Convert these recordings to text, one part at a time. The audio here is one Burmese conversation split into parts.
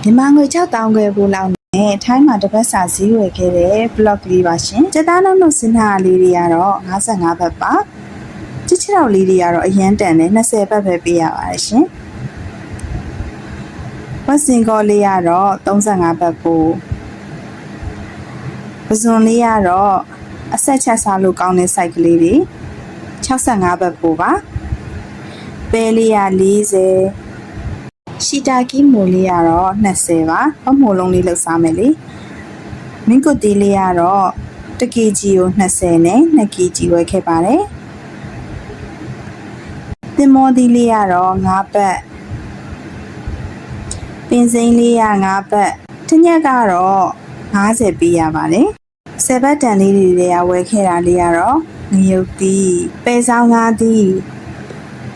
မြန်မာငွေ6000ခွဲပို့လောက်နဲ့ထိုင်းမှာတစ်ပတ်စာဈေးဝယ်ခဲ့တဲ့ blog လေးပါရှင်။ကျသားလုံးတို့စင်ထားလေးတွေကတော့55ဘတ်ပါ။ချစ်ချောက်လေးတွေကတော့အရန်တန်နဲ့20ဘတ်ပဲပေးရပါတယ်ရှင်။ဝက်စင်ကောလေးကတော့35ဘတ်ပို့။ပဇွန်လေးကတော့အဆက်ချက်စားလို့ကောင်းတဲ့ site ကလေးတွေ65ဘတ်ပို့ပါ။ပဲလေးက40ရှီတာကီမိုလေးကတော့20ပါ။အမိုးလုံးလေးလောက်စားမယ်လေ။မင်းကုတ်တီလေးကတော့1 kg ကို20နဲ့2 kg ဝယ်ခဲ့ပါတယ်။တင်မောသီးလေးကတော့5ဘတ်။ပင်စိမ်းလေးက5ဘတ်။တညက်ကတော့50ပေးရပါတယ်။10ဘတ်တန်လေးတွေကဝယ်ခဲ့တာလေးကတော့ငရုတ်သီး၊ပဲဆောင်းငါးသီး၊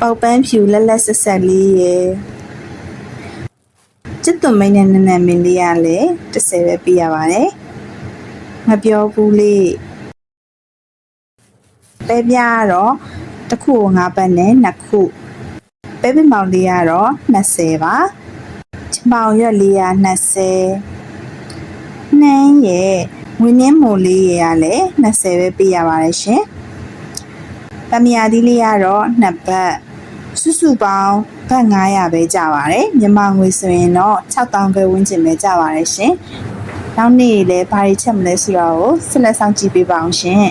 ပေါက်ပန်းဖြူလက်လက်ဆက်ဆက်လေးရယ်ကျစ်သွန်မိတ်နဲ့နက်နက်မင်းလေးကလည်း30ပဲပေးရပါတယ်။ငပြောဘူးလေးပဲပြားကတော့တစ်ခုကို5ဘတ်နဲ့2ခုပဲပင်မောင်လေးကတော့20ပါချမောင်ရွက်လေးက20နှမ်းရဲ့ဝင်းနှင်းမိုလေးရလည်း20ပဲပေးရပါတယ်ရှင်။ပမယာသီးလေးကတော့2ဘတ်စုစုပေါင်းဘတ်900ပဲကျပါတယ်မြန်မာငွေဆိုရင်တော့6000ပဲဝန်းကျင်ပဲကျပါတယ်ရှင်နောက်နေ့လည်းဘာတွေချက်မလဲဆိုတော့ဆက်လက်ဆောင်ကြည့်ပေးပါအောင်ရှင်